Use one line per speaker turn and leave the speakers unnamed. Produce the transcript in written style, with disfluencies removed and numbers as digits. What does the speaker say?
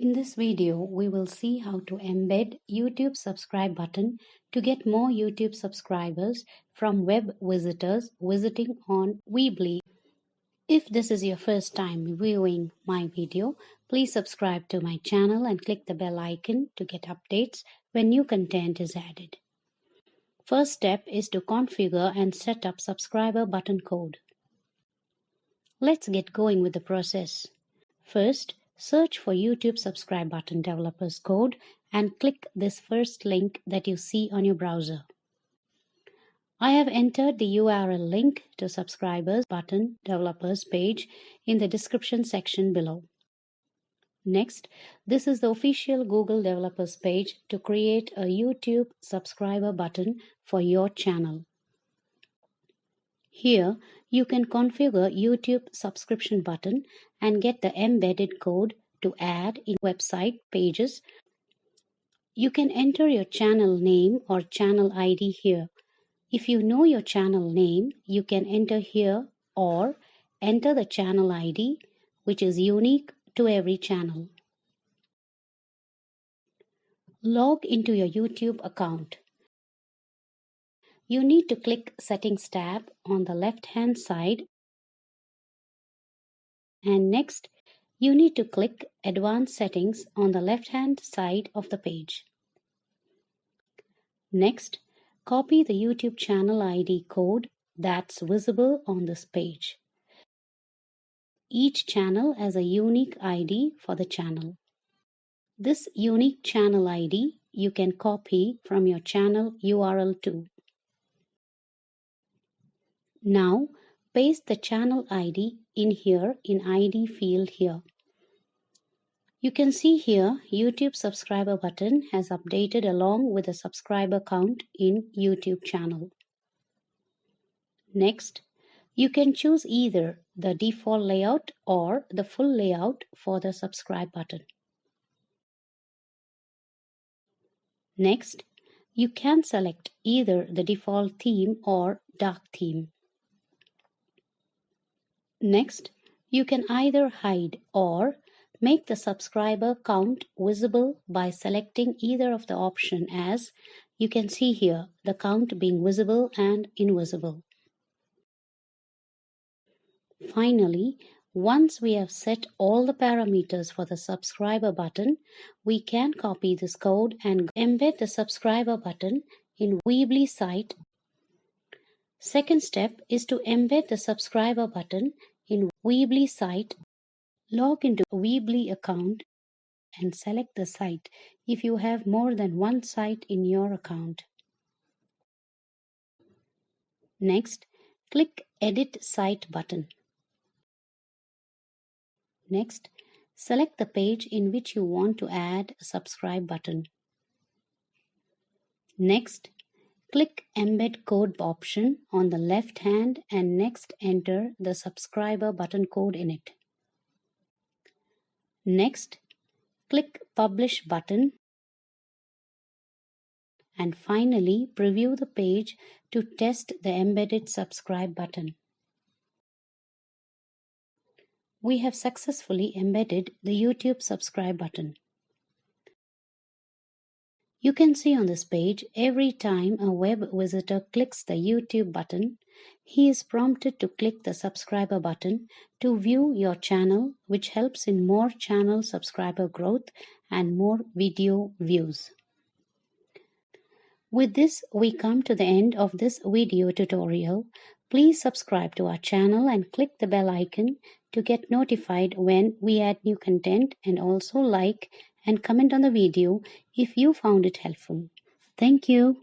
In this video, we will see how to embed YouTube subscribe button to get more YouTube subscribers from web visitors visiting on Weebly. If this is your first time viewing my video, please subscribe to my channel and click the bell icon to get updates when new content is added. First step is to configure and set up subscriber button code. Let's get going with the process. First, search for YouTube subscribe button developers code and click this first link that you see on your browser. I have entered the URL link to subscribers button developers page in the description section below. Next, this is the official Google developers page to create a YouTube subscriber button for your channel. Here, you can configure YouTube subscription button and get the embedded code to add in website pages. You can enter your channel name or channel ID here. If you know your channel name, you can enter here or enter the channel ID, which is unique to every channel. Log into your YouTube account. You need to click Settings tab on the left-hand side, and next you need to click Advanced Settings on the left-hand side of the page. Next, copy the YouTube channel ID code that's visible on this page. Each channel has a unique ID for the channel. This unique channel ID you can copy from your channel URL too. Now, paste the channel ID in here in ID field here. You can see here YouTube subscriber button has updated along with the subscriber count in YouTube channel. Next, you can choose either the default layout or the full layout for the subscribe button. Next, you can select either the default theme or dark theme. Next, you can either hide or make the subscriber count visible by selecting either of the option, as you can see here the count being visible and invisible. Finally, once we have set all the parameters for the subscriber button, we can copy this code and embed the subscriber button in Weebly site. Second step is to embed the subscriber button in Weebly site. Log into a Weebly account and select the site if you have more than one site in your account. Next, click Edit Site button. Next, select the page in which you want to add a subscribe button. Next, click Embed Code option on the left hand and next enter the subscriber button code in it. Next, click Publish button and finally preview the page to test the embedded subscribe button. We have successfully embedded the YouTube subscribe button. You can see on this page every time a web visitor clicks the YouTube button, he is prompted to click the subscriber button to view your channel, which helps in more channel subscriber growth and more video views. With this, we come to the end of this video tutorial. Please subscribe to our channel and click the bell icon to get notified when we add new content, and also like and comment on the video if you found it helpful. Thank you.